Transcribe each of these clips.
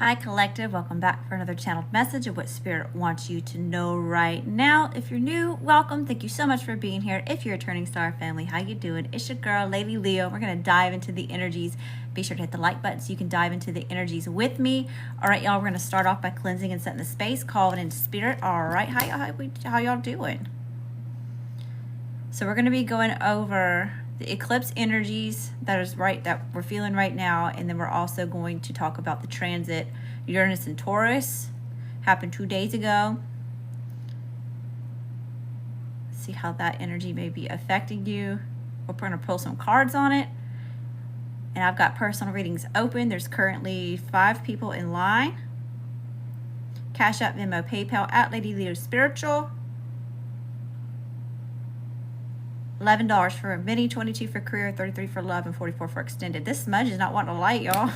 Hi Collective, welcome back for another channeled message of what Spirit wants you to know right now. If you're new, welcome. Thank you so much for being here. If you're a Turning Star family, how you doing? It's your girl, Lady Leo. We're going to dive into the energies. Be sure to hit the like button so you can dive into the energies with me. All right, y'all, we're going to start off by cleansing and setting the space, calling in Spirit. All right, how y'all doing? So we're going to be going over the eclipse energies that we're feeling right now, and then we're also going to talk about the transit Uranus and Taurus happened 2 days ago. See how that energy may be affecting you. We're going to pull some cards on it, and I've got personal readings open. There's currently 5 people in line. CashApp, Venmo, PayPal at ladyleospiritual. $11 for a mini, $22 for career, $33 for love, and $44 for extended. This smudge is not wanting to light, y'all.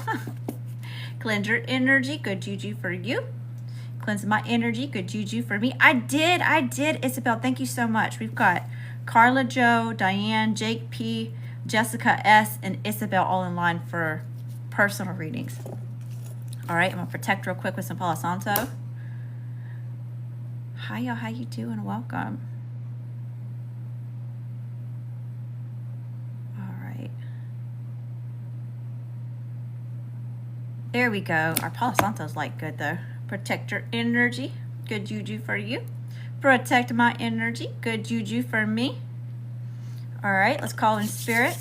Cleanse your energy, good juju for you. Cleanse my energy, good juju for me. I did, Isabel. Thank you so much. We've got Carla Joe, Diane, Jake P, Jessica S, and Isabel all in line for personal readings. All right, I'm gonna protect real quick with some Palo Santo. Hi, y'all. How you doing? Welcome. There we go. Our Palo Santo's like good though. Protect your energy. Good juju for you. Protect my energy. Good juju for me. All right, let's call in Spirit.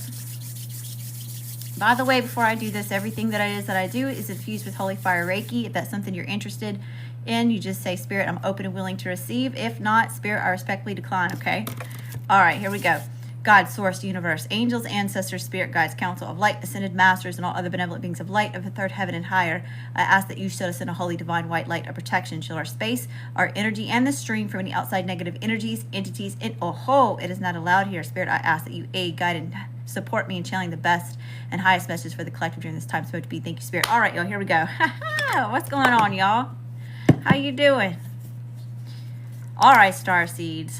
By the way, before I do this, everything that I do is infused with Holy Fire Reiki. If that's something you're interested in, you just say, Spirit, I'm open and willing to receive. If not, Spirit, I respectfully decline, okay? All right, here we go. God, source, universe, angels, ancestors, spirit guides, council of light, ascended masters, and all other benevolent beings of light of the third heaven and higher. I ask that you show us in a holy divine white light of protection. Shield our space, our energy, and the stream from any outside negative energies, entities. It is not allowed here. Spirit, I ask that you aid, guide, and support me in channeling the best and highest messages for the collective during this time. So to be. Thank you, Spirit. All right, y'all, here we go. What's going on, y'all? How you doing? All right, star seeds.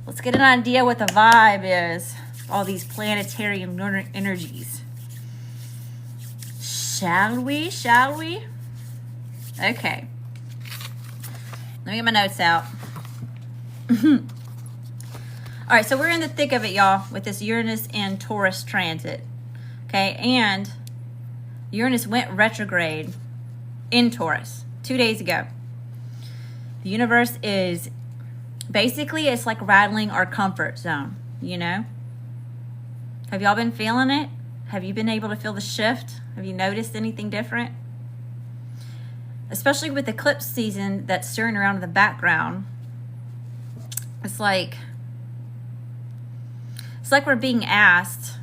Let's get an idea what the vibe is. All these planetary and lunar energies. Shall we? Okay. Let me get my notes out. All right, so we're in the thick of it, y'all, with this Uranus and Taurus transit. Okay, and Uranus went retrograde in Taurus 2 days ago. The universe is basically, it's like rattling our comfort zone, you know? Have y'all been feeling it? Have you been able to feel the shift? Have you noticed anything different? Especially with eclipse season that's stirring around in the background. It's like we're being asked.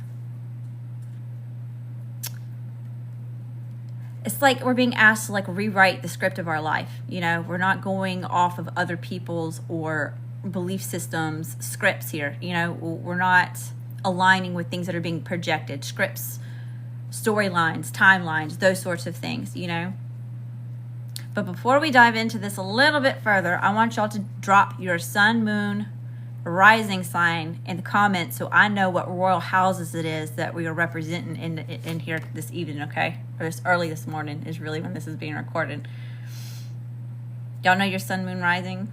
It's like we're being asked to rewrite the script of our life. You know, we're not going off of other people's or belief systems, scripts here. You know, we're not aligning with things that are being projected, scripts, storylines, timelines, those sorts of things, you know. But before we dive into this a little bit further, I want y'all to drop your sun, moon, rising sign in the comments so I know what royal houses it is that we are representing in here this evening, okay? Or this early this morning is really when this is being recorded. Y'all know your sun, moon, rising?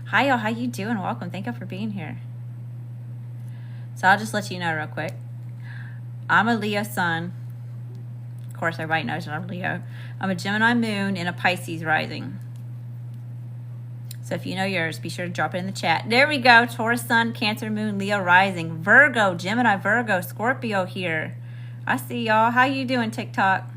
Hi, y'all. How you doing? Welcome. Thank you for being here. So I'll just let you know real quick. I'm a Leo sun. Of course, everybody knows that I'm Leo. I'm a Gemini moon and a Pisces rising. So if you know yours, be sure to drop it in the chat. There we go. Taurus sun, Cancer moon, Leo rising, Virgo, Gemini, Virgo, Scorpio here. I see y'all. How you doing, TikTok?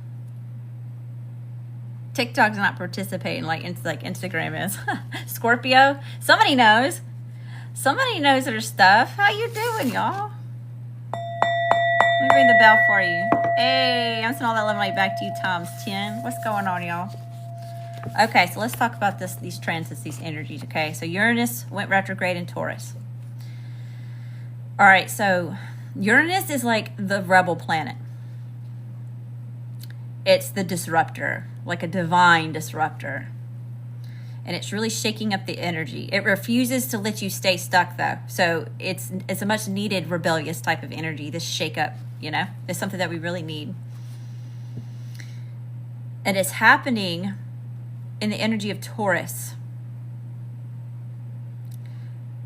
TikTok's not participating like Instagram is. Scorpio, somebody knows. Somebody knows their stuff. How you doing, y'all? Let me ring the bell for you. Hey, I'm sending all that love light back to you times 10. What's going on, y'all? Okay, so let's talk about these transits, these energies, okay? So Uranus went retrograde in Taurus. All right, so Uranus is like the rebel planet. It's the disruptor, like a divine disruptor. and it's really shaking up the energy. It refuses to let you stay stuck, though. So it's a much needed rebellious type of energy, this shake up, you know? It's something that we really need. And it's happening in the energy of Taurus,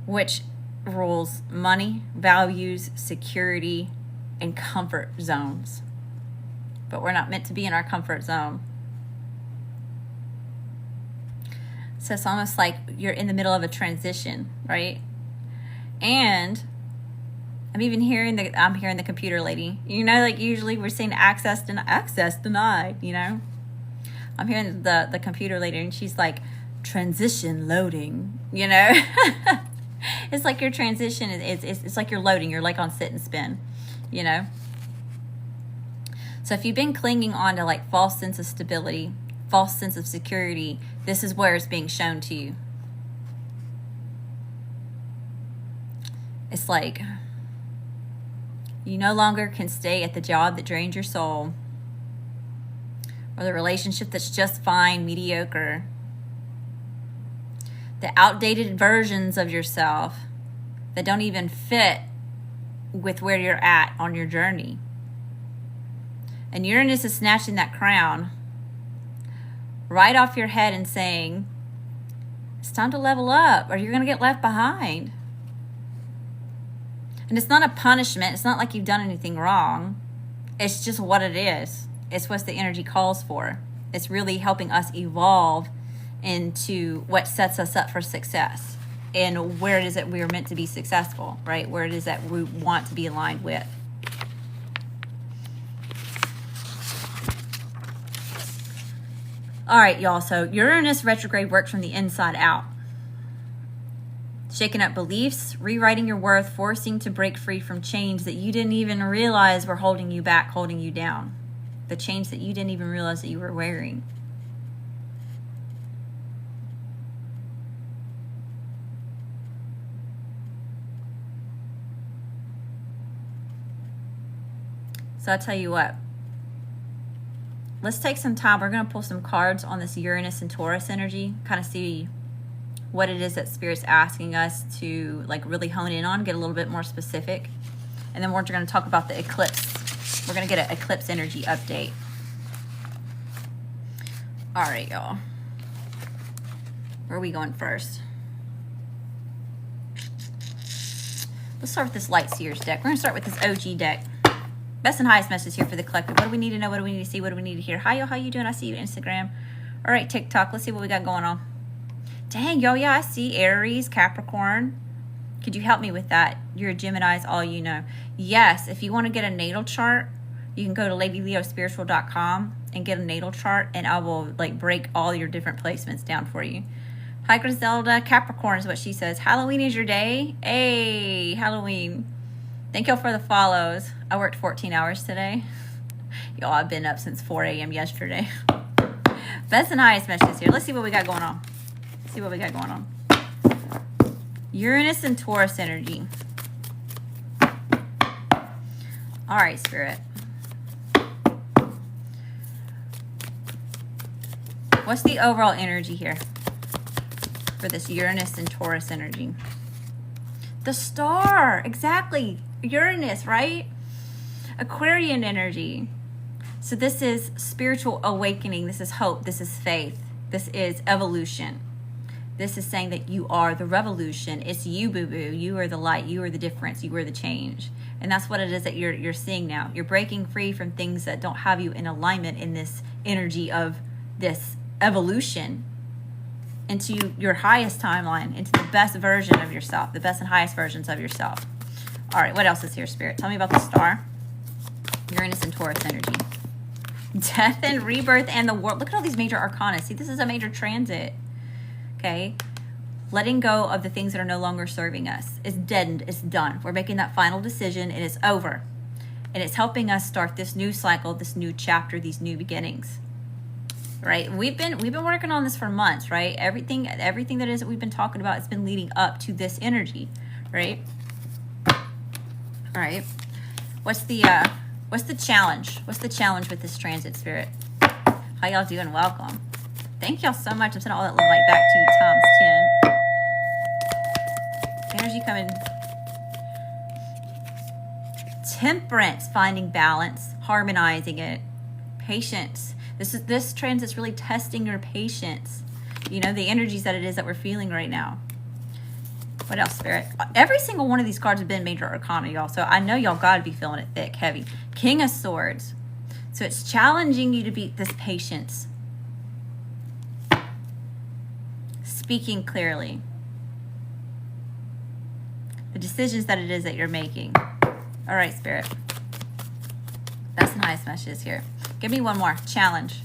which rules money, values, security, and comfort zones. But we're not meant to be in our comfort zone. So it's almost like you're in the middle of a transition, right? And I'm hearing the computer lady. You know, like usually we're saying access denied, you know? I'm hearing the computer lady, and she's like, transition loading, you know? It's like your transition it's like you're loading. You're like on sit and spin, you know? So if you've been clinging on to like false sense of stability, false sense of security, this is where it's being shown to you. It's like you no longer can stay at the job that drains your soul, or the relationship that's just fine, mediocre. The outdated versions of yourself that don't even fit with where you're at on your journey. And Uranus is snatching that crown right off your head and saying, it's time to level up or you're going to get left behind. And it's not a punishment. It's not like you've done anything wrong. It's just what it is. It's what the energy calls for. It's really helping us evolve into what sets us up for success and where it is that we are meant to be successful, right? Where it is that we want to be aligned with. All right, y'all. So Uranus retrograde works from the inside out. Shaking up beliefs, rewriting your worth, forcing to break free from chains that you didn't even realize were holding you back, holding you down. The chains that you didn't even realize that you were wearing. So I'll tell you what. Let's take some time. We're going to pull some cards on this Uranus and Taurus energy, kind of see what it is that Spirit's asking us to like really hone in on, get a little bit more specific. And then we're going to talk about the eclipse. We're going to get an eclipse energy update. All right, y'all. Where are we going first? Let's start with this Light Seers deck. We're going to start with this OG deck. Best and highest message here for the collective. What do we need to know? What do we need to see? What do we need to hear? Hi, y'all. How you doing? I see you on Instagram. All right, TikTok. Let's see what we got going on. Dang, yo, yeah, I see Aries, Capricorn. Could you help me with that? You're a Gemini, is all you know. Yes, if you want to get a natal chart, you can go to ladyleospiritual.com and get a natal chart, and I will like break all your different placements down for you. Hi, Griselda. Capricorn is what she says. Halloween is your day. Hey, Halloween. Thank y'all for the follows. I worked 14 hours today. Y'all, I've been up since 4 a.m. yesterday. Best and highest messages here. Let's see what we got going on. See what we got going on. Uranus and Taurus energy. All right, Spirit. What's the overall energy here for this Uranus and Taurus energy? The star, exactly. Uranus, right? Aquarian energy. So this is spiritual awakening. This is hope. This is faith. This is evolution. This is saying that you are the revolution. It's you, boo-boo. You are the light. You are the difference. You are the change. And that's what it is that you're seeing now. You're breaking free from things that don't have you in alignment in this energy of this evolution into your highest timeline, into the best version of yourself, the best and highest versions of yourself. All right, what else is here, Spirit? Tell me about the star. Uranus and Taurus energy. Death and rebirth and the world. Look at all these major arcana. See, this is a major transit. Okay? Letting go of the things that are no longer serving us. It's deadened. It's done. We're making that final decision and it's over. And it's helping us start this new cycle, this new chapter, these new beginnings. Right? We've been working on this for months, right? Everything that is that we've been talking about, it's been leading up to this energy, right? All right. What's the challenge? What's the challenge with this transit, Spirit? How y'all doing? Welcome. Thank y'all so much. I'm sending all that love light back to you energy coming. Temperance, finding balance, harmonizing it. Patience. This transit's really testing your patience. You know, the energies that it is that we're feeling right now. What else, Spirit? Every single one of these cards have been major arcana, y'all. So I know y'all got to be feeling it thick, heavy. King of Swords. So it's challenging you to beat this patience. Speaking clearly. The decisions that it is that you're making. All right, Spirit. That's the highest messages here. Give me one more. Challenge.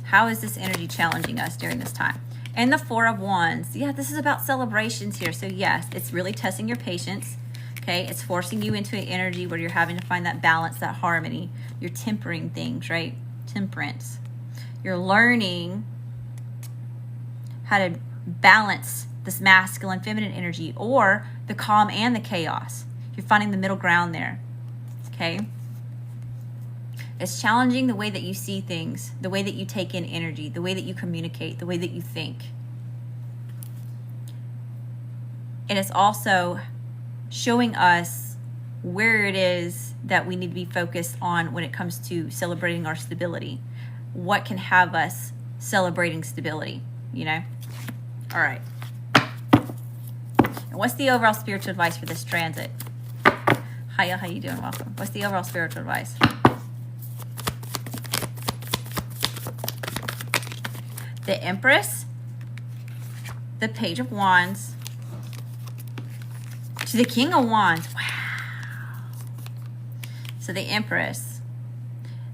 How is this energy challenging us during this time? And the Four of Wands. Yeah, this is about celebrations here. So yes, it's really testing your patience. Okay, it's forcing you into an energy where you're having to find that balance, that harmony. You're tempering things, right? Temperance. You're learning how to balance this masculine, feminine energy, or the calm and the chaos. You're finding the middle ground there. Okay? It's challenging the way that you see things, the way that you take in energy, the way that you communicate, the way that you think. And it's also showing us where it is that we need to be focused on when it comes to celebrating our stability. What can have us celebrating stability, you know? All right. And what's the overall spiritual advice for this transit? Hiya, how you doing? Welcome. What's the overall spiritual advice? The Empress, the Page of Wands, to the King of Wands. Wow. So the Empress.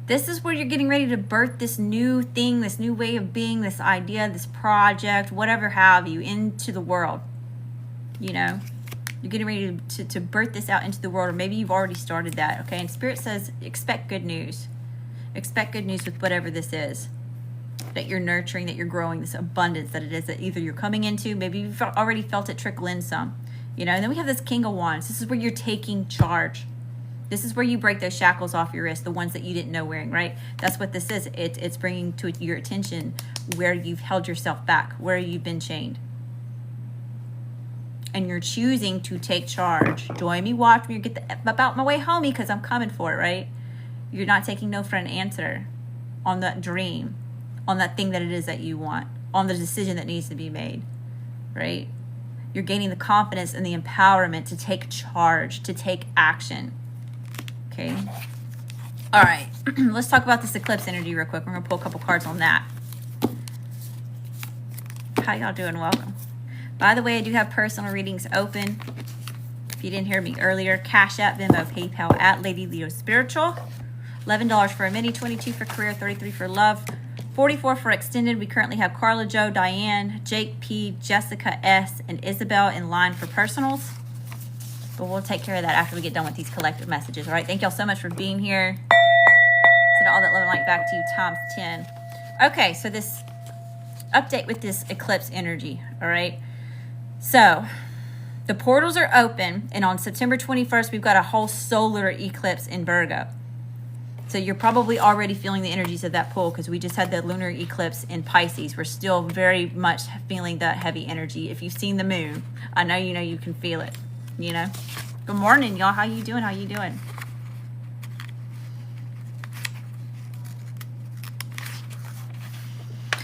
This is where you're getting ready to birth this new thing, this new way of being, this idea, this project, whatever have you, into the world. You know, you're getting ready to birth this out into the world, or maybe you've already started that, okay? And Spirit says, expect good news. Expect good news with whatever this is that you're nurturing, that you're growing, this abundance that it is that either you're coming into, maybe you've already felt it trickle in some, you know. And then we have this King of Wands. This is where you're taking charge. This is where you break those shackles off your wrist, the ones that you didn't know wearing, right? That's what this is. It's bringing to your attention where you've held yourself back, where you've been chained. And you're choosing to take charge. Join me, watch me, get the F about my way, homie, because I'm coming for it, right? You're not taking no for an answer on that dream, on that thing that it is that you want, on the decision that needs to be made, right? You're gaining the confidence and the empowerment to take charge, to take action, okay? All right, let's talk about this eclipse energy real quick. We're going to pull a couple cards on that. How y'all doing? Welcome. By the way, I do have personal readings open. If you didn't hear me earlier, CashApp, Venmo, PayPal at ladyleospiritual. $11 for a mini, $22 for career, $33 for love, $44 for extended. We currently have Carla, Joe, Diane, Jake P, Jessica S, and Isabel in line for personals. But we'll take care of that after we get done with these collective messages. All right, thank y'all so much for being here. Send all that love and light back to you times 10. Okay, so this update with this eclipse energy, all right? So the portals are open, and on September 21st, we've got a whole solar eclipse in Virgo. So you're probably already feeling the energies of that pull because we just had the lunar eclipse in Pisces. We're still very much feeling that heavy energy. If you've seen the moon, I know you can feel it, you know. Good morning, y'all. How you doing? How you doing?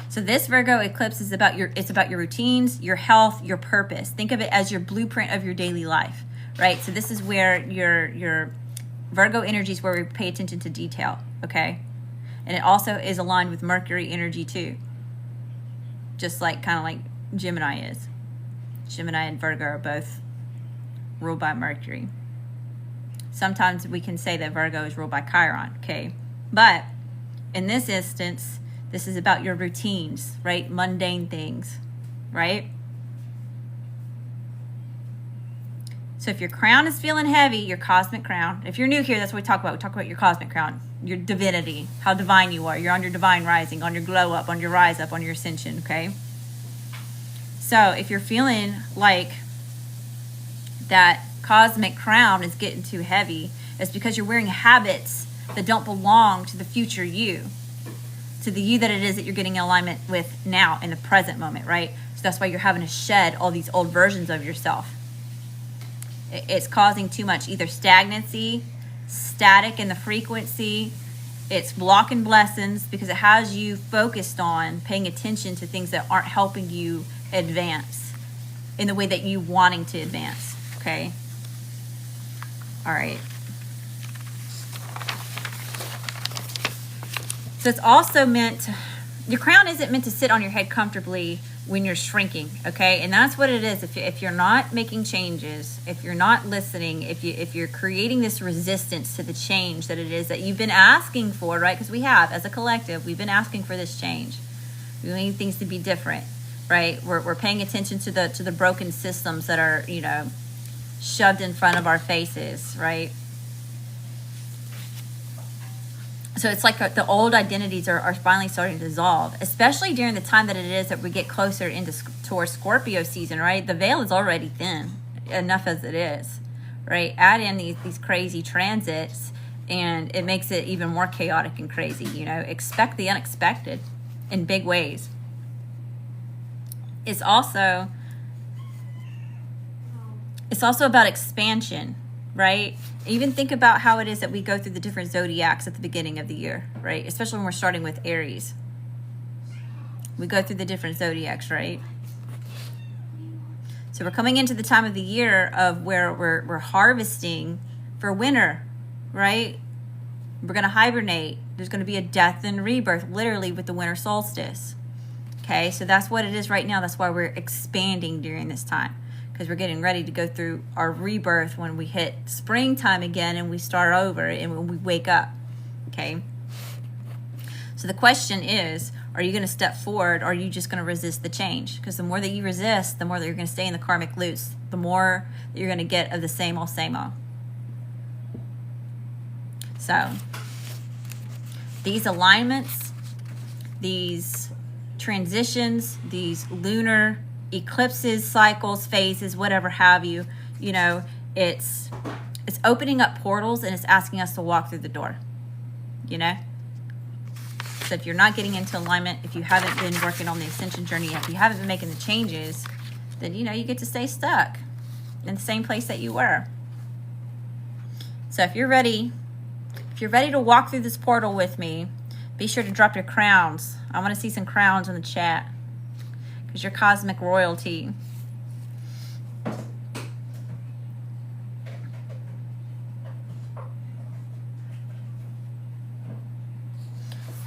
So this Virgo eclipse is about your routines, your health, your purpose. Think of it as your blueprint of your daily life, right? So this is where your Virgo energy is where we pay attention to detail, okay? And it also is aligned with Mercury energy too. Just like kind of like Gemini is. Gemini and Virgo are both ruled by Mercury. Sometimes we can say that Virgo is ruled by Chiron, okay? But in this instance, this is about your routines, right? Mundane things, right? So if your crown is feeling heavy, your cosmic crown, if you're new here, that's what we talk about. We talk about your cosmic crown, your divinity, how divine you are. You're on your divine rising, on your glow up, on your rise up, on your ascension, okay? So if you're feeling like that cosmic crown is getting too heavy, it's because you're wearing habits that don't belong to the future you, to the you that it is that you're getting in alignment with now in the present moment, right? So that's why you're having to shed all these old versions of yourself. It's causing too much either stagnancy, static in the frequency. It's blocking blessings because it has you focused on paying attention to things that aren't helping you advance in the way that you wanting to advance. Okay. All right. So it's also meant, your crown isn't meant to sit on your head comfortably when you're shrinking, okay? And that's what it is. If you're not making changes, if you're not listening, if you're creating this resistance to the change that it is that you've been asking for, right? Because we have, as a collective, we've been asking for this change. We need things to be different, right? We're paying attention to the broken systems that are, you know, shoved in front of our faces, right? So it's like the old identities are finally starting to dissolve, especially during the time that it is that we get closer towards Scorpio season, right? The veil is already thin enough as it is, right? Add in these crazy transits and it makes it even more chaotic and crazy, you know? Expect the unexpected in big ways. It's also about expansion, right? Even think about how it is that we go through the different zodiacs at the beginning of the year, right? Especially when we're starting with Aries. We go through the different zodiacs, right? So we're coming into the time of the year of where we're harvesting for winter, right? We're going to hibernate. There's going to be a death and rebirth, literally, with the winter solstice. Okay, so that's what it is right now. That's why we're expanding during this time. Because we're getting ready to go through our rebirth when we hit springtime again and we start over and when we wake up, okay? So the question is, are you going to step forward or are you just going to resist the change? Because the more that you resist, the more that you're going to stay in the karmic loops, the more that you're going to get of the same old, same old. So these alignments, these transitions, these lunar eclipses, cycles, phases, whatever have you, you know, it's opening up portals and it's asking us to walk through the door, you know? So if you're not getting into alignment, if you haven't been working on the ascension journey, if you haven't been making the changes, then, you know, you get to stay stuck in the same place that you were. So if you're ready to walk through this portal with me, be sure to drop your crowns. I want to see some crowns in the chat. Because you're cosmic royalty.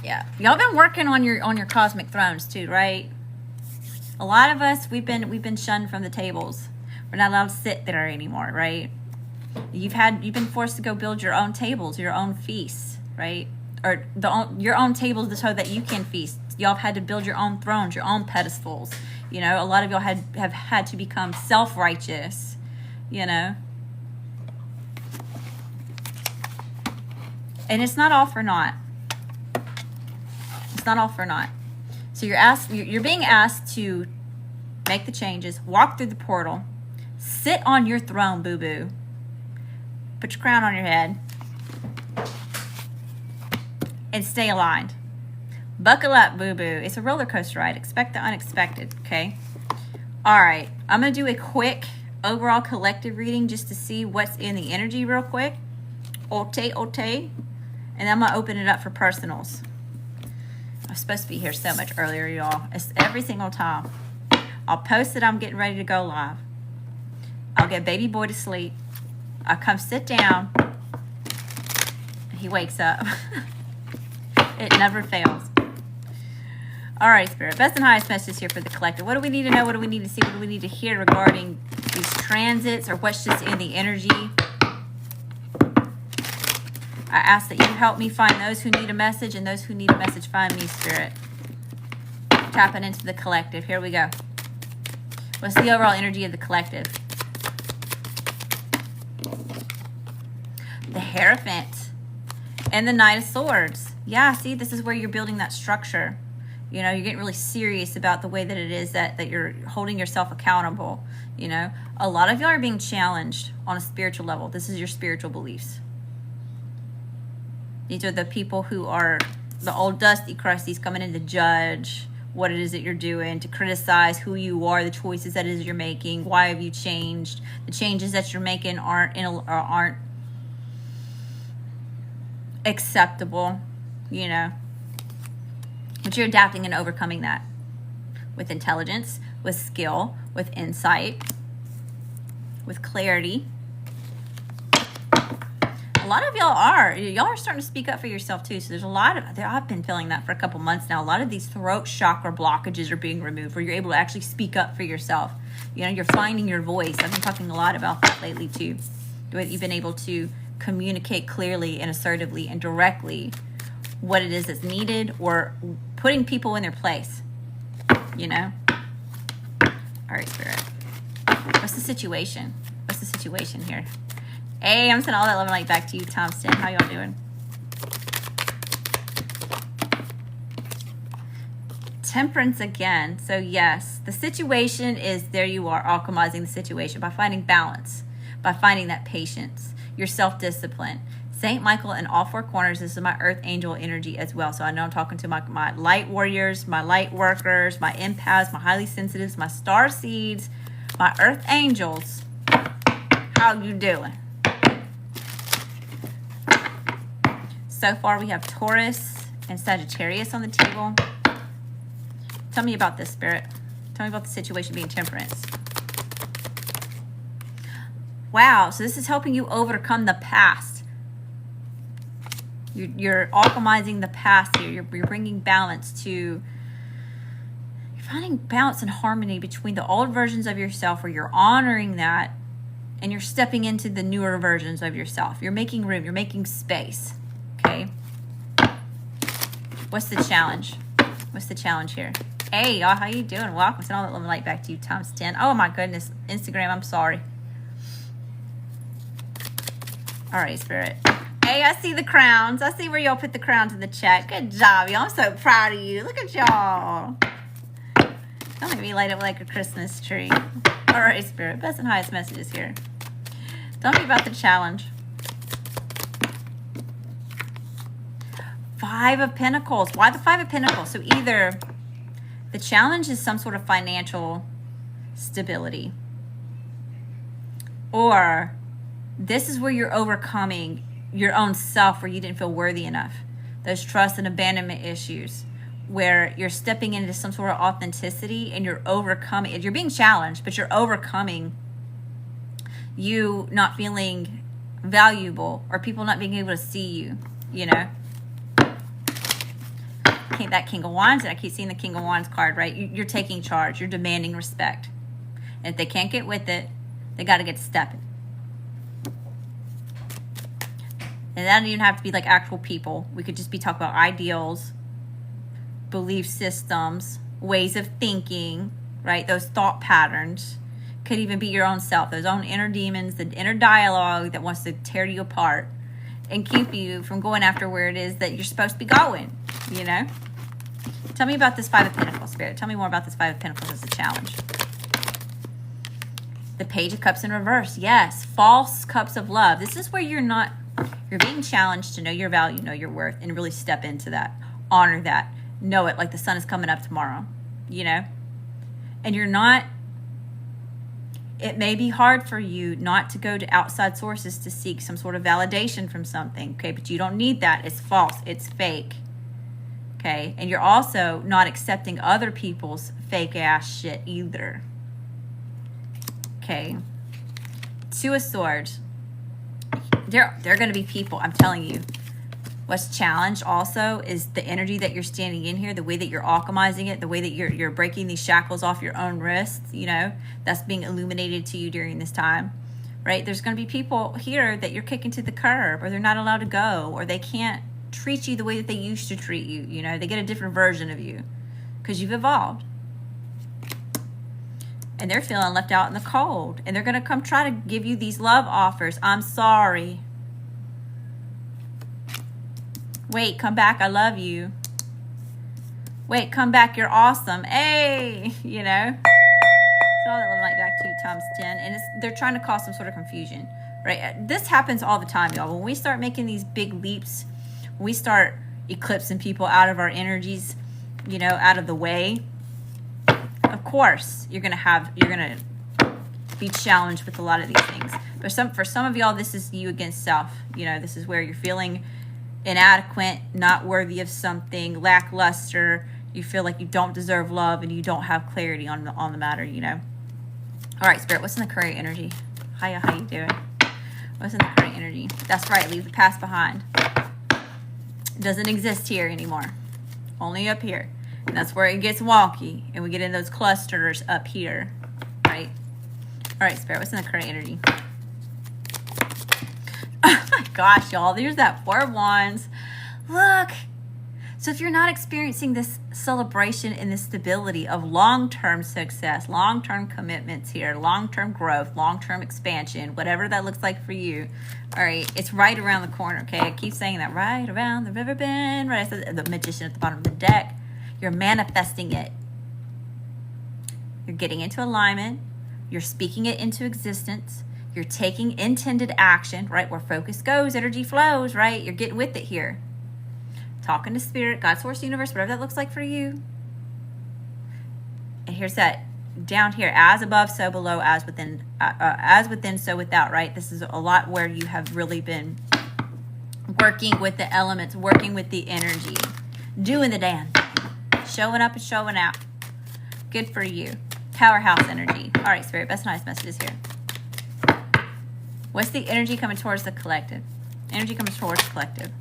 Yeah, y'all been working on your cosmic thrones too, right? A lot of us, we've been shunned from the tables. We're not allowed to sit there anymore, right? You've been forced to go build your own tables, your own feasts, right? Or your own tables so that you can feast. Y'all have had to build your own thrones, your own pedestals. You know, a lot of y'all have had to become self-righteous, you know. And it's not all for naught. It's not all for naught. So you're being asked to make the changes, walk through the portal, sit on your throne, boo-boo. Put your crown on your head. And stay aligned. Buckle up, boo-boo. It's a roller coaster ride. Expect the unexpected, okay? All right. I'm going to do a quick overall collective reading just to see what's in the energy real quick. Ote. And then I'm going to open it up for personals. I'm supposed to be here so much earlier, y'all. It's every single time. I'll post that I'm getting ready to go live. I'll get baby boy to sleep. I'll come sit down. He wakes up. It never fails. All right, Spirit. Best and highest message here for the collective. What do we need to know? What do we need to see? What do we need to hear regarding these transits or what's just in the energy? I ask that you help me find those who need a message and those who need a message find me, Spirit. Tapping into the collective. Here we go. What's the overall energy of the collective? The Hierophant and the Knight of Swords. Yeah, see, this is where you're building that structure. You know, you're getting really serious about the way that it is that you're holding yourself accountable. You know, a lot of y'all are being challenged on a spiritual level. This is your spiritual beliefs. These are the people who are the old dusty crusties coming in to judge what it is that you're doing, to criticize who you are, the choices that it is you're making. Why have you changed? The changes that you're making aren't acceptable, you know. But you're adapting and overcoming that with intelligence, with skill, with insight, with clarity. A lot of y'all are starting to speak up for yourself too. So there's a lot of, I've been feeling that for a couple months now. A lot of these throat chakra blockages are being removed, where you're able to actually speak up for yourself. You know, you're finding your voice. I've been talking a lot about that lately too. You've been able to communicate clearly and assertively and directly what it is that's needed, or putting people in their place, you know. All right, Spirit, what's the situation? What's the situation here? Hey, I'm sending all that love and light back to you, Thompson. How y'all doing? Temperance again. So yes, the situation is, there you are, alchemizing the situation by finding balance, by finding that patience, your self-discipline. Saint Michael in all four corners. This is my earth angel energy as well. So I know I'm talking to my light warriors, my light workers, my empaths, my highly sensitives, my star seeds, my earth angels. How you doing? So far we have Taurus and Sagittarius on the table. Tell me about this, Spirit. Tell me about the situation being temperance. Wow, so this is helping you overcome the past. You're alchemizing the past here. You're bringing balance to, you're finding balance and harmony between the old versions of yourself, where you're honoring that, and you're stepping into the newer versions of yourself. You're making room. You're making space. Okay. What's the challenge? What's the challenge here? Hey, y'all, how you doing? Welcome. Send all that love and light back to you, times 10. Oh, my goodness. Instagram, I'm sorry. All right, Spirit. Hey, I see the crowns. I see where y'all put the crowns in the chat. Good job, y'all. I'm so proud of you. Look at y'all. Don't make me light up like a Christmas tree. All right, Spirit. Best and highest messages here. Tell me about the challenge. Five of Pentacles. Why the Five of Pentacles? So either the challenge is some sort of financial stability, or this is where you're overcoming your own self, where you didn't feel worthy enough. Those trust and abandonment issues, where you're stepping into some sort of authenticity and you're overcoming. You're being challenged, but you're overcoming you not feeling valuable, or people not being able to see you, you know. That King of Wands, and I keep seeing the King of Wands card, right? You're taking charge. You're demanding respect. And if they can't get with it, they got to get stepping. And that doesn't even have to be like actual people. We could just be talking about ideals, belief systems, ways of thinking, right? Those thought patterns. Could even be your own self, those own inner demons, the inner dialogue that wants to tear you apart and keep you from going after where it is that you're supposed to be going, you know? Tell me about this Five of Pentacles, Spirit. Tell me more about this Five of Pentacles as a challenge. The Page of Cups in reverse. Yes, false cups of love. This is where you're being challenged to know your value, know your worth, and really step into that. Honor that. Know it like the sun is coming up tomorrow, you know? And you're not, it may be hard for you not to go to outside sources to seek some sort of validation from something, okay? But you don't need that. It's false. It's fake. Okay, and you're also not accepting other people's fake ass shit either. Okay, Two of Swords. They're going to be people, I'm telling you. What's challenged also is the energy that you're standing in here, the way that you're alchemizing it, the way that you're breaking these shackles off your own wrists, you know, that's being illuminated to you during this time, right? There's going to be people here that you're kicking to the curb, or they're not allowed to go, or they can't treat you the way that they used to treat you. You know, they get a different version of you because you've evolved. And they're feeling left out in the cold. And they're going to come try to give you these love offers. I'm sorry. Wait, come back. I love you. Wait, come back. You're awesome. Hey, you know. So all that love light back to you times 10. And they're trying to cause some sort of confusion, right? This happens all the time, y'all. When we start making these big leaps, we start eclipsing people out of our energies, you know, out of the way, of course, you're going to be challenged with a lot of these things. But for some of y'all, this is you against self. You know, this is where you're feeling inadequate, not worthy of something, lackluster. You feel like you don't deserve love and you don't have clarity on the matter, you know. All right, Spirit, what's in the current energy? How you doing? What's in the current energy? That's right, leave the past behind. It doesn't exist here anymore. Only up here. And that's where it gets wonky. And we get in those clusters up here. Right? All right, Spirit, what's in the current energy? Oh my gosh, y'all. There's that 4 of Wands. Look. So if you're not experiencing this celebration and this stability of long-term success, long-term commitments here, long-term growth, long-term expansion, whatever that looks like for you, all right, it's right around the corner, okay? I keep saying that, right around the river bend, right? I said the Magician at the bottom of the deck. You're manifesting it. You're getting into alignment. You're speaking it into existence. You're taking intended action, right? Where focus goes, energy flows, right? You're getting with it here. Talking to Spirit, God, Source, Universe, whatever that looks like for you. And here's that down here, as above, so below, as within, so without, right? This is a lot where you have really been working with the elements, working with the energy, doing the dance, showing up and showing out. Good for you. Powerhouse energy. All right, Spirit, best nice messages here. What's the energy coming towards the collective? Energy coming towards the collective.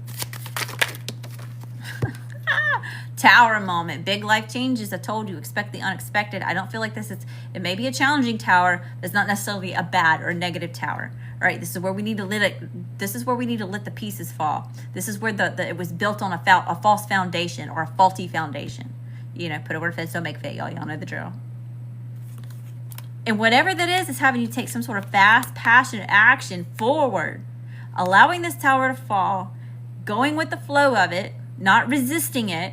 Tower moment, big life changes. I told you, expect the unexpected. I don't feel like this is, it may be a challenging tower, but it's not necessarily a bad or a negative tower. All right, this is where we need to let the pieces fall. This is where it was built on a false foundation or a faulty foundation. You know, put it where it fits, don't make fit, y'all. Y'all know the drill. And whatever that is having you take some sort of fast, passionate action forward, allowing this tower to fall, going with the flow of it, not resisting it.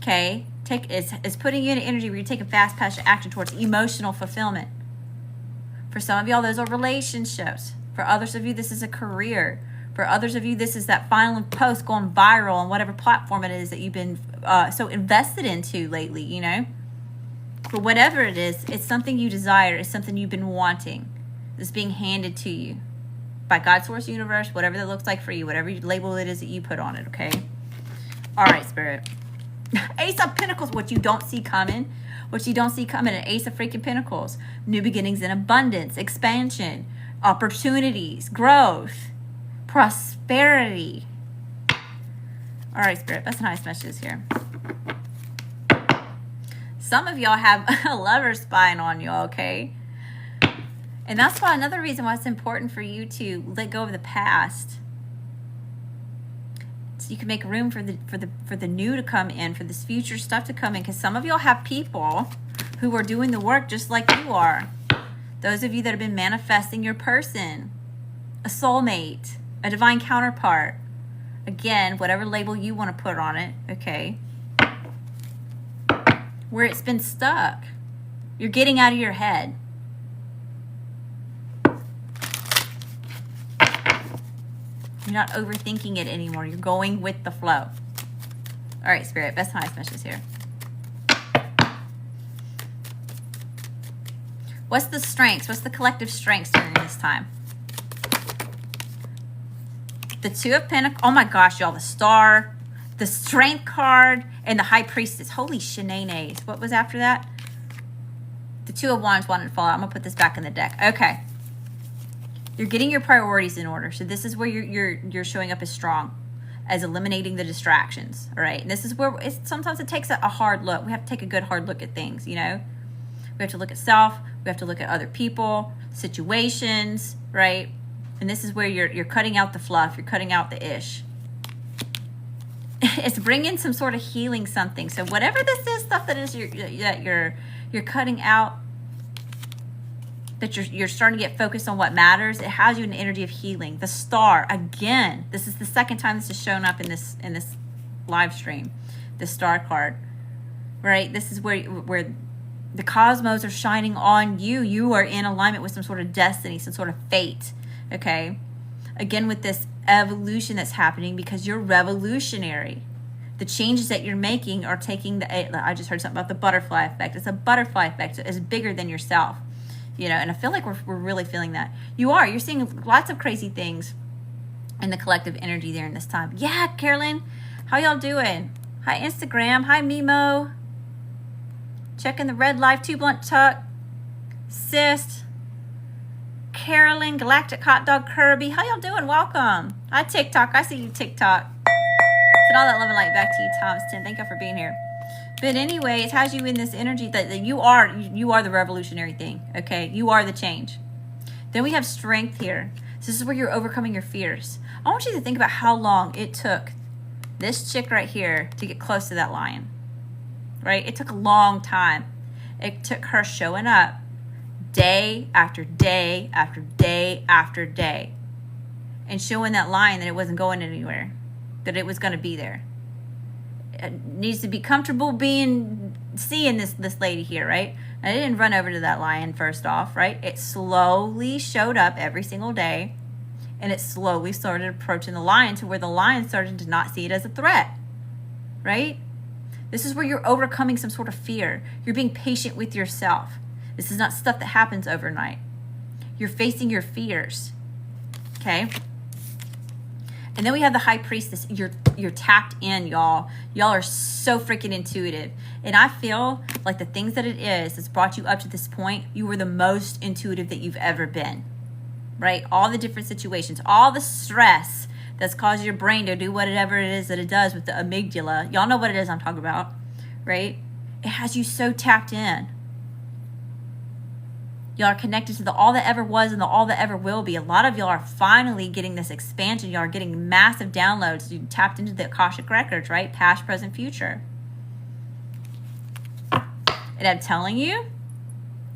Okay, it's putting you in an energy where you're taking fast, passionate action towards emotional fulfillment. For some of y'all, those are relationships. For others of you, this is a career. For others of you, this is that final post going viral on whatever platform it is that you've been so invested into lately, you know. But whatever it is, it's something you desire. It's something you've been wanting. It's being handed to you by God, Source, Universe, whatever that looks like for you, whatever label it is that you put on it, okay? All right, Spirit. Ace of Pentacles, what you don't see coming. What you don't see coming, an Ace of freaking Pentacles. New beginnings and abundance, expansion, opportunities, growth, prosperity. All right, Spirit, that's nice messages here. Some of y'all have a lover spying on you, okay? And that's why another reason why it's important for you to let go of the past. So you can make room for the new to come in, for this future stuff to come in. Because some of y'all have people who are doing the work just like you are. Those of you that have been manifesting your person, a soulmate, a divine counterpart. Again, whatever label you want to put on it, okay? Where it's been stuck. You're getting out of your head. You're not overthinking it anymore. You're going with the flow. All right, Spirit, best nice messages here. What's the strengths? What's the collective strengths during this time? The Two of Pentacles. Oh my gosh, y'all. The Star, the Strength card, and the High Priestess. Holy shenanigans. What was after that? The Two of Wands wanted to fall out. I'm going to put this back in the deck. Okay. You're getting your priorities in order. So this is where you're showing up as strong, as eliminating the distractions. All right. And this is where sometimes it takes a hard look. We have to take a good hard look at things, you know. We have to look at self. We have to look at other people, situations, right? And this is where you're cutting out the fluff. You're cutting out the ish. It's bringing some sort of healing something. So whatever this is, stuff that is you're cutting out, that you're starting to get focused on what matters. It has you in the energy of healing. The Star, again, this is the second time this has shown up in this live stream. The Star card, right? This is where the cosmos are shining on you. You are in alignment with some sort of destiny, some sort of fate, okay? Again, with this evolution that's happening because you're revolutionary. The changes that you're making are taking I just heard something about the butterfly effect. It's a butterfly effect. It's bigger than yourself, you know, and I feel like we're really feeling that. You're seeing lots of crazy things in the collective energy there in this time. Yeah, Carolyn, how y'all doing? Hi, Instagram. Hi, Mimo. Checking the red life, 2 blunt tuck. Sis. Carolyn, Galactic Hot Dog Kirby. How y'all doing? Welcome. Hi, TikTok. I see you, TikTok. Send all that love and light back to you, Thomas 10. Thank you for being here. But anyway, it has you in this energy that you are the revolutionary thing, okay? You are the change. Then we have strength here. So this is where you're overcoming your fears. I want you to think about how long it took this chick right here to get close to that lion, right? It took a long time. It took her showing up day after day after day after day and showing that lion that it wasn't going anywhere, that it was going to be there. It needs to be comfortable seeing this lady here, right? I didn't run over to that lion first off, right? It slowly showed up every single day, and it slowly started approaching the lion to where the lion started to not see it as a threat, right? This is where you're overcoming some sort of fear. You're being patient with yourself. This is not stuff that happens overnight. You're facing your fears, okay? And then we have the high priestess. You're tapped in, y'all. Y'all are so freaking intuitive. And I feel like the things that it is that's brought you up to this point, you were the most intuitive that you've ever been, right? All the different situations, all the stress that's caused your brain to do whatever it is that it does with the amygdala. Y'all know what it is I'm talking about, right? It has you so tapped in. Y'all are connected to the all that ever was and the all that ever will be. A lot of y'all are finally getting this expansion. Y'all are getting massive downloads. You tapped into the Akashic records, right? Past, present, future. And I'm telling you,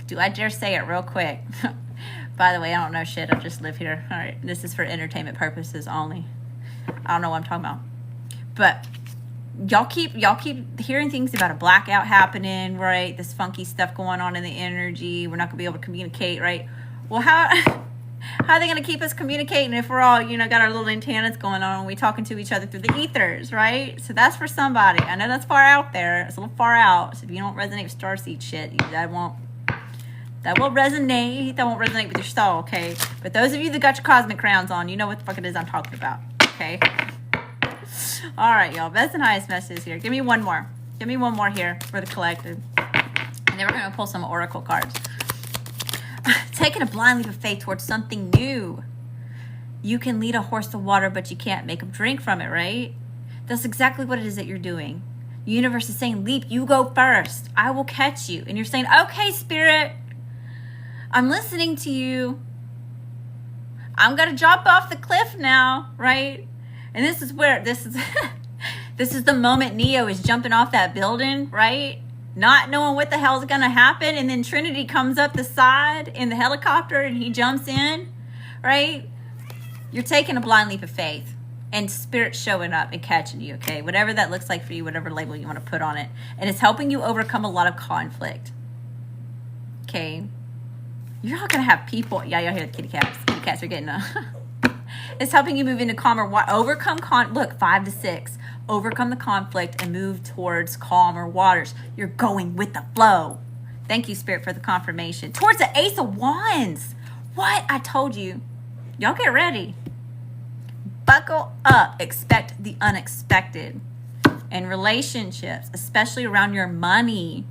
do I dare say it real quick? By the way, I don't know shit. I just live here. All right. This is for entertainment purposes only. I don't know what I'm talking about. But y'all keep hearing things about a blackout happening, right? This funky stuff going on in the energy. We're not gonna be able to communicate, right? Well, how are they gonna keep us communicating if we're all, got our little antennas going on and we talking to each other through the ethers, right? So that's for somebody. I know that's far out there. It's a little far out. So if you don't resonate with starseed shit, that won't resonate. That won't resonate with your soul, okay? But those of you that got your cosmic crowns on, you know what the fuck it is I'm talking about, okay? All right, y'all. Best and highest messages here. Give me one more. Give me one more here for the collective. And then we're going to pull some oracle cards. Taking a blind leap of faith towards something new. You can lead a horse to water, but you can't make him drink from it, right? That's exactly what it is that you're doing. The universe is saying, leap, you go first. I will catch you. And you're saying, okay, spirit, I'm listening to you. I'm going to jump off the cliff now, right? And this is the moment Neo is jumping off that building, right? Not knowing what the hell's going to happen. And then Trinity comes up the side in the helicopter and he jumps in, right? You're taking a blind leap of faith and spirit showing up and catching you, okay? Whatever that looks like for you, whatever label you want to put on it. And it's helping you overcome a lot of conflict, okay? You're not going to have people. Yeah, y'all hear the kitty cats. Kitty cats are getting It's helping you move into calmer, overcome, look, 5 to 6. Overcome the conflict and move towards calmer waters. You're going with the flow. Thank you, Spirit, for the confirmation. Towards the Ace of Wands. What? I told you. Y'all get ready. Buckle up. Expect the unexpected. And relationships, especially around your money.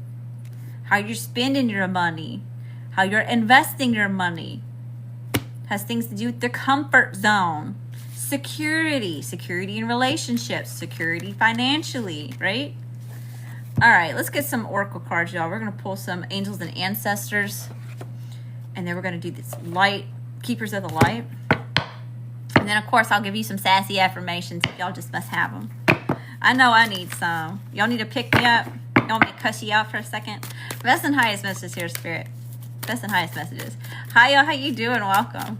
How you're spending your money. How you're investing your money. Has things to do with the comfort zone. Security in relationships, security financially, right? All right, let's get some oracle cards, y'all. We're going to pull some angels and ancestors, and then we're going to do this light, keepers of the light. And then, of course, I'll give you some sassy affirmations if y'all just must have them. I know I need some. Y'all need to pick me up. Y'all want me to cuss you out for a second? Best and highest messages here, Spirit. Best and highest messages. Hi, y'all. How you doing? Welcome.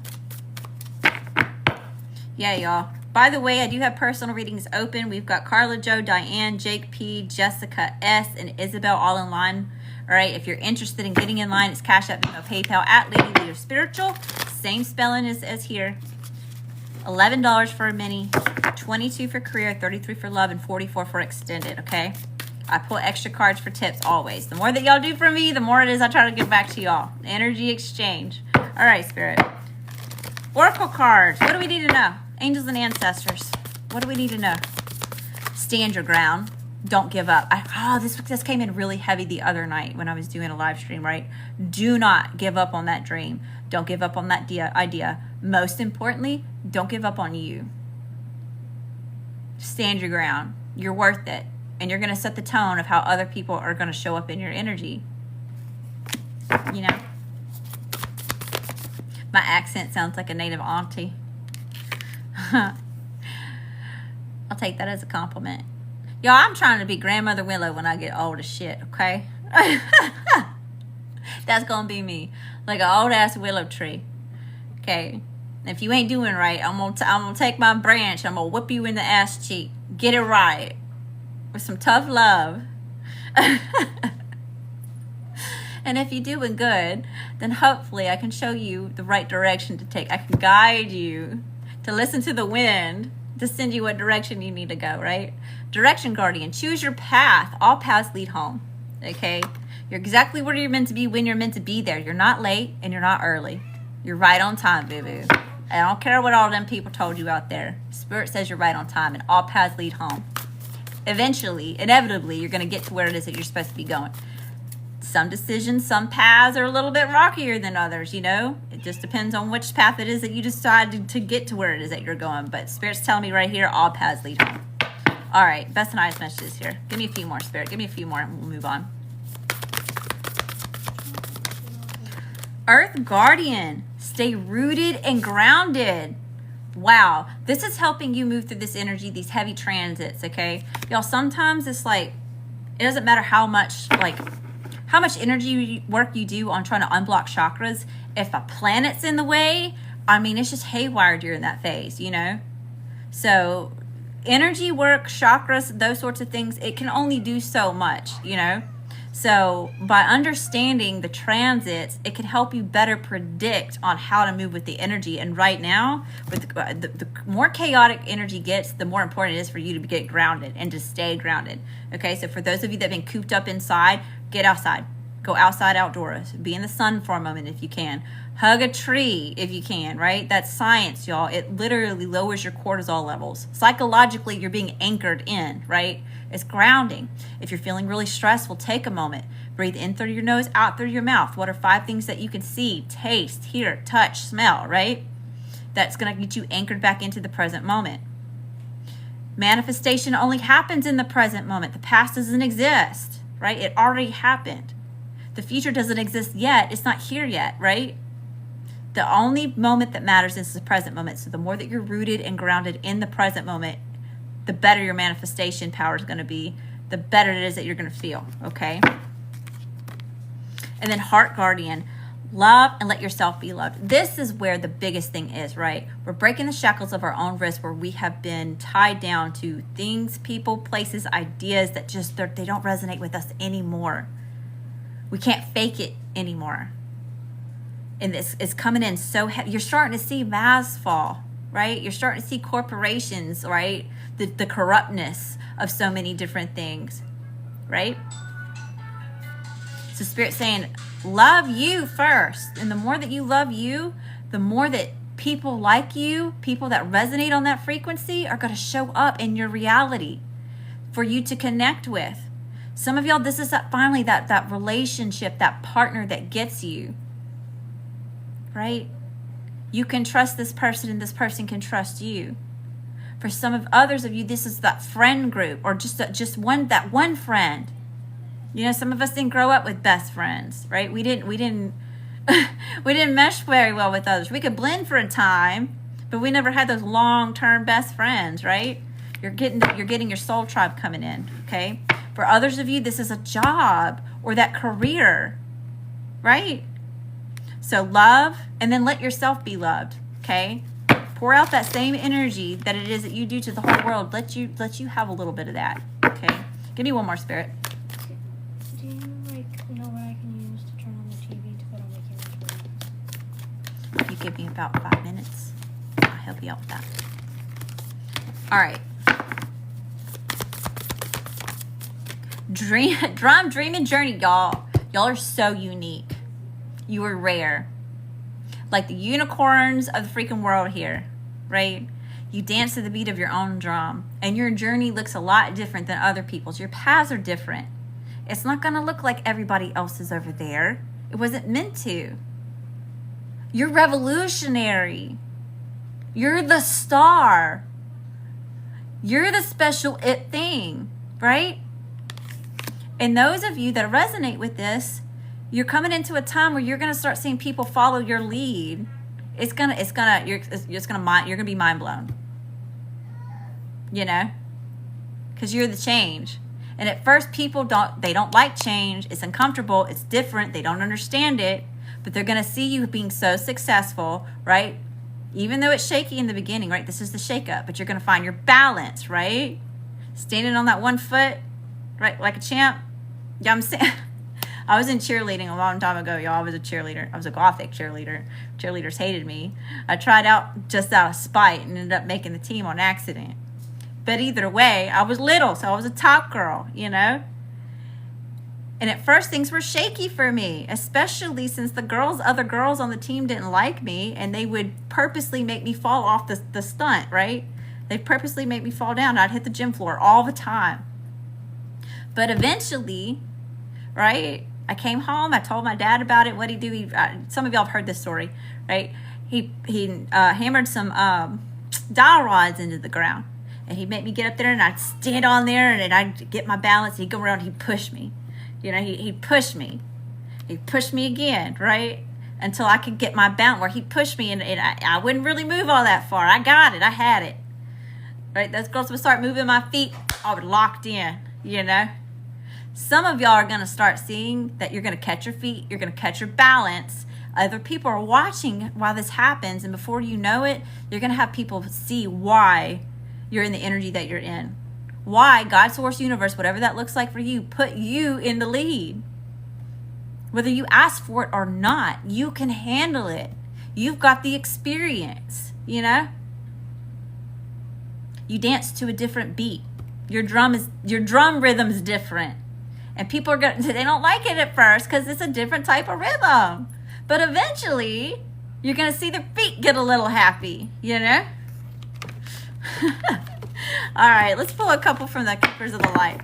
Yeah, y'all. By the way, I do have personal readings open. We've got Carla, Joe, Diane, Jake P, Jessica S, and Isabel all in line. All right, if you're interested in getting in line, it's CashApp, PayPal at ladyleospiritual. Same spelling as here. $11 for a mini, $22 for career, $33 for love, and $44 for extended, okay? I pull extra cards for tips always. The more that y'all do for me, the more it is I try to give back to y'all. Energy exchange. All right, Spirit. Oracle cards. What do we need to know? Angels and ancestors. What do we need to know? Stand your ground. Don't give up. This came in really heavy the other night when I was doing a live stream, right? Do not give up on that dream. Don't give up on that idea. Most importantly, don't give up on you. Stand your ground. You're worth it. And you're going to set the tone of how other people are going to show up in your energy. You know? My accent sounds like a native auntie. I'll take that as a compliment. Y'all, I'm trying to be Grandmother Willow when I get old as shit, okay? That's going to be me. Like an old-ass willow tree. Okay? If you ain't doing right, I'm gonna take my branch. I'm going to whip you in the ass cheek. Get it right. With some tough love. And if you're doing good, then hopefully I can show you the right direction to take. I can guide you to listen to the wind to send you what direction you need to go, right? Direction guardian. Choose your path. All paths lead home. Okay? You're exactly where you're meant to be when you're meant to be there. You're not late and you're not early. You're right on time, boo-boo. I don't care what all them people told you out there. Spirit says you're right on time and all paths lead home. Eventually, inevitably, you're going to get to where it is that you're supposed to be going. Some decisions, some paths are a little bit rockier than others, you know? It just depends on which path it is that you decide to get to where it is that you're going. But Spirit's telling me right here, all paths lead home. All right, best and highest messages here. Give me a few more, Spirit. Give me a few more and we'll move on. Earth Guardian. Stay rooted and grounded. Wow, this is helping you move through this energy, these heavy transits, okay? Y'all, sometimes it's like, it doesn't matter how much energy work you do on trying to unblock chakras. If a planet's in the way, I mean, it's just haywire during that phase, you know? So energy work, chakras, those sorts of things, it can only do so much, you know? So by understanding the transits, it can help you better predict on how to move with the energy. And right now, with the more chaotic energy gets, the more important it is for you to get grounded and to stay grounded. Okay, so for those of you that have been cooped up inside, get outside. Go outside outdoors. Be in the sun for a moment if you can. Hug a tree if you can, right? That's science, y'all. It literally lowers your cortisol levels. Psychologically, you're being anchored in, right? It's grounding. If you're feeling really stressful, take a moment. Breathe in through your nose, out through your mouth. What are 5 things that you can see, taste, hear, touch, smell, right? That's going to get you anchored back into the present moment. Manifestation only happens in the present moment. The past doesn't exist, right? It already happened. The future doesn't exist yet. It's not here yet, right? The only moment that matters is the present moment. So the more that you're rooted and grounded in the present moment, the better your manifestation power is going to be, the better it is that you're going to feel, okay? And then Heart Guardian, love and let yourself be loved. This is where the biggest thing is, right? We're breaking the shackles of our own wrist where we have been tied down to things, people, places, ideas that just, they don't resonate with us anymore. We can't fake it anymore. And this is coming in so heavy. You're starting to see masks fall, right? You're starting to see corporations, right? The corruptness of so many different things, right? So Spirit's saying, love you first. And the more that you love you, the more that people like you, people that resonate on that frequency are going to show up in your reality for you to connect with. Some of y'all, this is finally that relationship, that partner that gets you, right? You can trust this person and this person can trust you. For some of others of you, this is that friend group or just one friend. You know, some of us didn't grow up with best friends, right? We didn't we didn't mesh very well with others. We could blend for a time, but we never had those long-term best friends, right? You're getting your soul tribe coming in, okay? For others of you, this is a job or that career, right? So love and then let yourself be loved, okay? Pour out that same energy that it is that you do to the whole world. Let you have a little bit of that, okay? Give me one more, Spirit. Do you know what I can use to turn on the TV to put on the camera? You give me about 5 minutes. I help you out with that. All right. Dream and journey, y'all. Y'all are so unique. You are rare. Like the unicorns of the freaking world here, right? You dance to the beat of your own drum, and your journey looks a lot different than other people's. Your paths are different. It's not going to look like everybody else's over there. It wasn't meant to. You're revolutionary. You're the star. You're the special it thing, right? And those of you that resonate with this, you're coming into a time where you're going to start seeing people follow your lead. You're going to be mind blown. You know? Because you're the change. And at first people don't like change. It's uncomfortable. It's different. They don't understand it. But they're going to see you being so successful, right? Even though it's shaky in the beginning, right? This is the shake up. But you're going to find your balance, right? Standing on that one foot, right? Like a champ. Yeah, I'm saying. I was in cheerleading a long time ago, y'all. I was a cheerleader. I was a gothic cheerleader. Cheerleaders hated me. I tried out just out of spite and ended up making the team on accident. But either way, I was little, so I was a top girl, you know? And at first, things were shaky for me, especially since other girls on the team didn't like me, and they would purposely make me fall off the stunt, right? They'd purposely make me fall down. I'd hit the gym floor all the time. But eventually, right, I came home. I told my dad about it. What did he do? Some of y'all have heard this story, right? He hammered some dowel rods into the ground. And he'd make me get up there, and I'd stand on there, and I'd get my balance. He'd go around, he'd push me. You know, he'd push me. He'd push me again, right? Until I could get my balance, where he'd push me, and I wouldn't really move all that far. I got it. I had it. Right? Those girls would start moving my feet. I was locked in, you know? Some of y'all are going to start seeing that you're going to catch your feet. You're going to catch your balance. Other people are watching while this happens, and before you know it, you're going to have people see why you're in the energy that you're in. Why God, source, universe, whatever that looks like for you, put you in the lead. Whether you ask for it or not, you can handle it. You've got the experience, you know? You dance to a different beat. Your drum rhythm is different. And people they don't like it at first because it's a different type of rhythm. But eventually, you're going to see their feet get a little happy, you know? All right, let's pull a couple from the Keepers of the Light.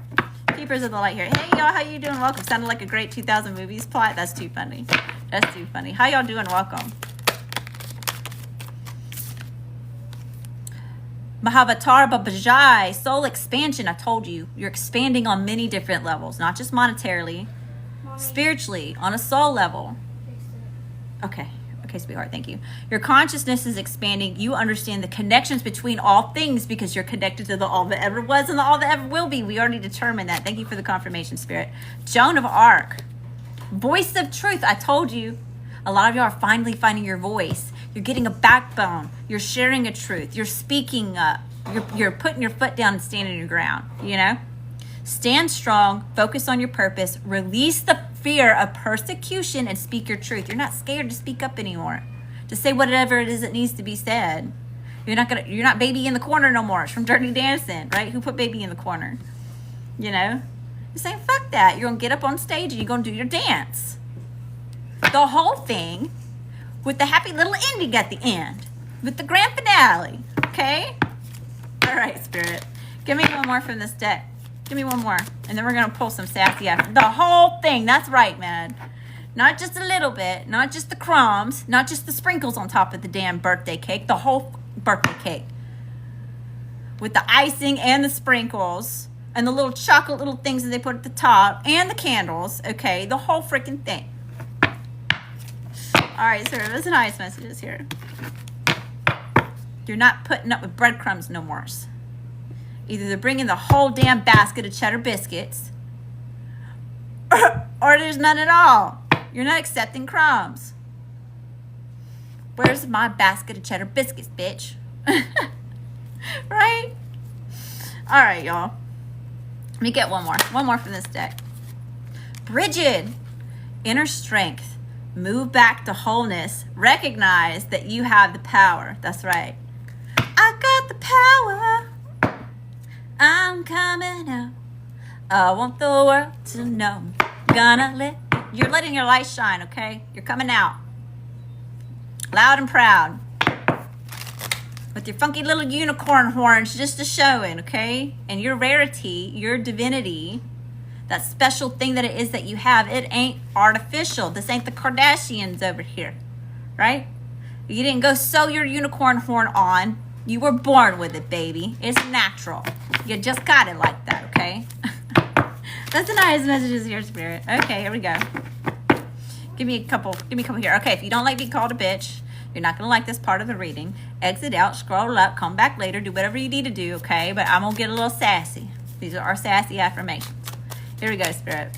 Keepers of the Light here. Hey, y'all, how you doing? Welcome. Sounded like a great 2000 movies plot. That's too funny. That's too funny. How y'all doing? Welcome. Mahavatar Babajai, soul expansion. I told you, you're expanding on many different levels, not just monetarily, spiritually, on a soul level. Okay, sweetheart, thank you. Your consciousness is expanding. You understand the connections between all things because you're connected to the all that ever was and the all that ever will be. We already determined that. Thank you for the confirmation, Spirit. Joan of Arc, voice of truth. I told you, a lot of y'all are finally finding your voice. You're getting a backbone. You're sharing a truth. You're speaking up. You're putting your foot down and standing your ground, you know? Stand strong, focus on your purpose, release the fear of persecution, and speak your truth. You're not scared to speak up anymore, to say whatever it is that needs to be said. You're not baby in the corner no more. It's from Dirty Dancing, right? Who put baby in the corner? You know? You're saying, fuck that. You're going to get up on stage and you're going to do your dance. The whole thing with the happy little ending at the end, with the grand finale, okay? All right, Spirit. Give me one more from this deck. Give me one more. And then we're going to pull some sassy after. The whole thing. That's right, man. Not just a little bit. Not just the crumbs. Not just the sprinkles on top of the damn birthday cake. The whole birthday cake. With the icing and the sprinkles. And the little chocolate little things that they put at the top. And the candles. Okay. The whole freaking thing. All right, sir. There's nice messages here. You're not putting up with breadcrumbs no more. Either they're bringing the whole damn basket of cheddar biscuits, or there's none at all. You're not accepting crumbs. Where's my basket of cheddar biscuits, bitch? Right? All right, y'all. Let me get one more. One more from this deck. Bridget, inner strength. Move back to wholeness. Recognize that you have the power. That's right. I got the power. I'm coming out. I want the world to know. Gonna let you're letting your light shine, okay? You're coming out. Loud and proud. With your funky little unicorn horns just a showing, okay? And your rarity, your divinity, that special thing that it is that you have, it ain't artificial. This ain't the Kardashians over here, right? You didn't go sew your unicorn horn on. You were born with it, baby. It's natural. You just got it like that, okay? That's the nice messages here, Spirit. Okay, here we go. Give me a couple here. Okay, if you don't like being called a bitch, you're not going to like this part of the reading. Exit out, scroll up, come back later, do whatever you need to do, okay? But I'm going to get a little sassy. These are our sassy affirmations. Here we go, Spirit.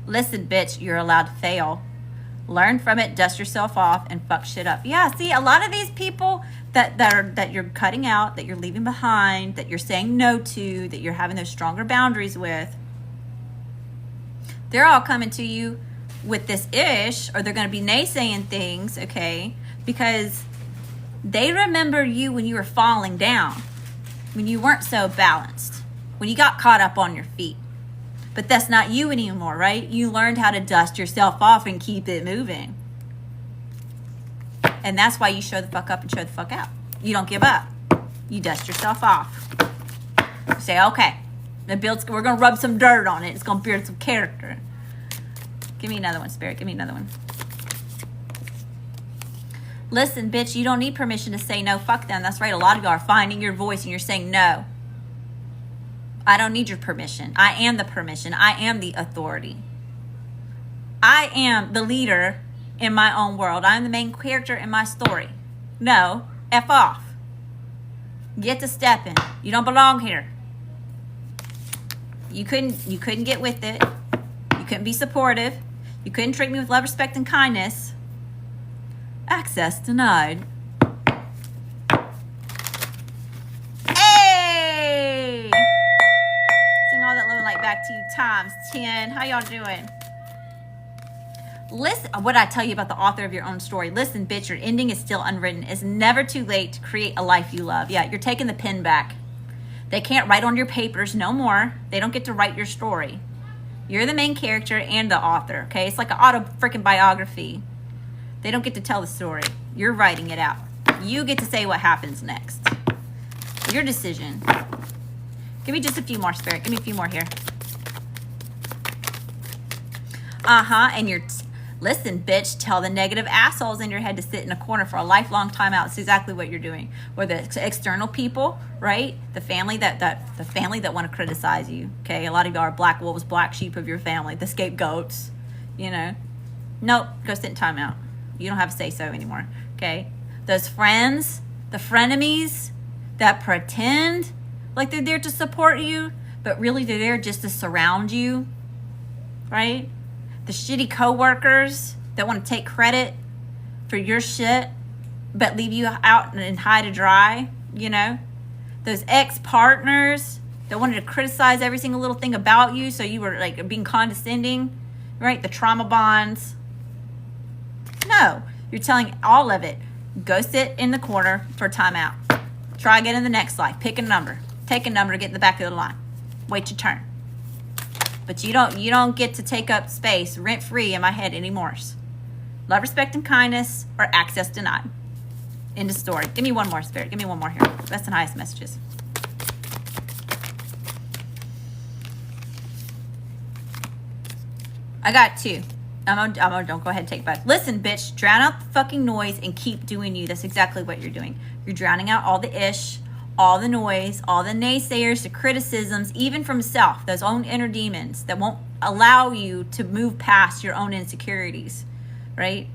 Listen, bitch, you're allowed to fail. Learn from it, dust yourself off, and fuck shit up. Yeah, see, a lot of these people that you're cutting out, that you're leaving behind, that you're saying no to, that you're having those stronger boundaries with, they're all coming to you with this ish, or they're going to be naysaying things, okay? Because they remember you when you were falling down, when you weren't so balanced, when you got caught up on your feet. But that's not you anymore, right? You learned how to dust yourself off and keep it moving. And that's why you show the fuck up and show the fuck out. You don't give up. You dust yourself off. You say, okay, we're going to rub some dirt on it. It's going to build some character. Give me another one, Spirit. Give me another one. Listen, bitch, you don't need permission to say no. Fuck them. That's right. A lot of you are finding your voice and you're saying no. I don't need your permission. I am the permission. I am the authority. I am the leader in my own world. I'm the main character in my story. No, F off. Get to stepping. You don't belong here. You couldn't get with it. You couldn't be supportive. You couldn't treat me with love, respect, and kindness. Access denied. Hey! Sing all that love and light back to you times 10. How y'all doing? Listen, what I tell you about the author of your own story. Listen, bitch, your ending is still unwritten. It's never too late to create a life you love. Yeah, you're taking the pen back. They can't write on your papers no more. They don't get to write your story. You're the main character and the author, okay? It's like an auto freaking biography. They don't get to tell the story. You're writing it out. You get to say what happens next. Your decision. Give me just a few more, Spirit. Give me a few more here. And you're... Listen, bitch, tell the negative assholes in your head to sit in a corner for a lifelong time out. It's exactly what you're doing. Or the external people, right? The family that want to criticize you. Okay, a lot of you are black wolves, black sheep of your family, the scapegoats. You know, nope. Go sit in time out. You don't have a say so anymore. Okay, those friends, the frenemies that pretend like they're there to support you, but really they're there just to surround you, right? The shitty coworkers that want to take credit for your shit, but leave you out and high to dry, you know? Those ex-partners that wanted to criticize every single little thing about you, so you were like being condescending, right? The trauma bonds. No, you're telling all of it. Go sit in the corner for timeout. Try again in the next life. Pick a number. Take a number to get in the back of the line. Wait your turn. But you don't get to take up space rent-free in my head anymore. Love, respect, and kindness, or access denied. End of story. Give me one more, Spirit. Give me one more here. That's the highest messages. I got two. Don't go ahead and take it back. Listen, bitch, drown out the fucking noise and keep doing you. That's exactly what you're doing. You're drowning out all the ish, all the noise, all the naysayers, the criticisms, even from self, those own inner demons that won't allow you to move past your own insecurities, right?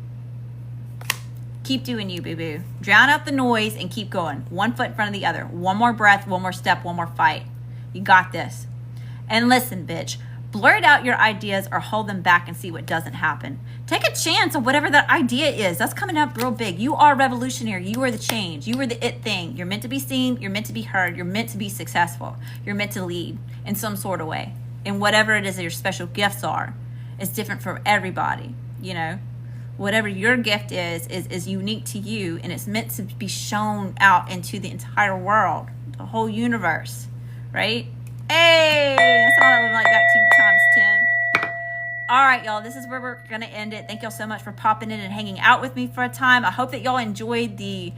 Keep doing you, boo-boo. Drown out the noise and keep going. One foot in front of the other. One more breath, one more step, one more fight. You got this. And listen, bitch, blurt out your ideas or hold them back and see what doesn't happen. Take a chance on whatever that idea is. That's coming up real big. You are revolutionary. You are the change. You are the it thing. You're meant to be seen. You're meant to be heard. You're meant to be successful. You're meant to lead in some sort of way. And whatever it is that your special gifts are, it's different for everybody, you know? whatever your gift is unique to you, and it's meant to be shown out into the entire world, the whole universe, right? Hey, that's all I like that 2 times 10. All right, y'all, this is where we're going to end it. Thank y'all so much for popping in and hanging out with me for a time. I hope that y'all enjoyed the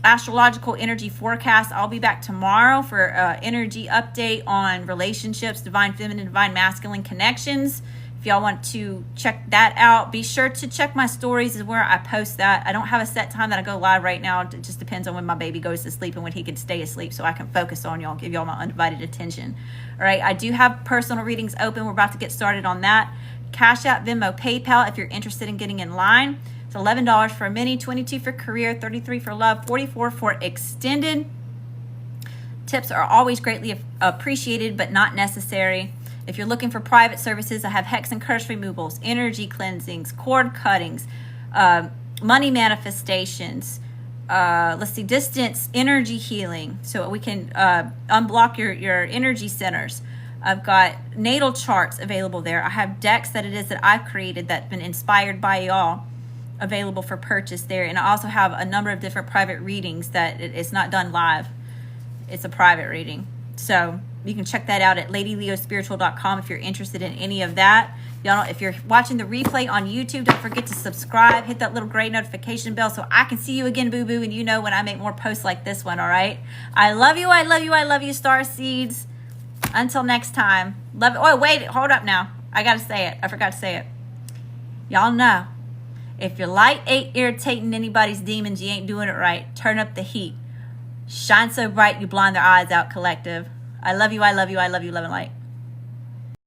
astrological energy forecast. I'll be back tomorrow for energy update on relationships, divine feminine, divine masculine connections. If y'all want to check that out, be sure to check my stories is where I post that. I don't have a set time that I go live right now. It just depends on when my baby goes to sleep and when he can stay asleep so I can focus on y'all, give y'all my undivided attention. All right, I do have personal readings open. We're about to get started on that. Cash App, Venmo, PayPal if you're interested in getting in line. It's $11 for a mini, $22 for career, $33 for love, $44 for extended. Tips are always greatly appreciated but not necessary. If you're looking for private services, I have hex and curse removals, energy cleansings, cord cuttings, money manifestations, distance energy healing, so we can unblock your energy centers. I've got natal charts available there. I have decks that I've created that's been inspired by y'all available for purchase there. And I also have a number of different private readings that it's not done live. It's a private reading. So you can check that out at ladyleospiritual.com if you're interested in any of that. Y'all, if you're watching the replay on YouTube, don't forget to subscribe. Hit that little gray notification bell so I can see you again, boo-boo, and you know when I make more posts like this one, all right? I love you, I love you, I love you, star seeds. Until next time. Love it. Oh, wait, hold up now. I got to say it. I forgot to say it. Y'all know, if your light ain't irritating anybody's demons, you ain't doing it right. Turn up the heat. Shine so bright you blind their eyes out, collective. I love you, I love you, I love you, love and light.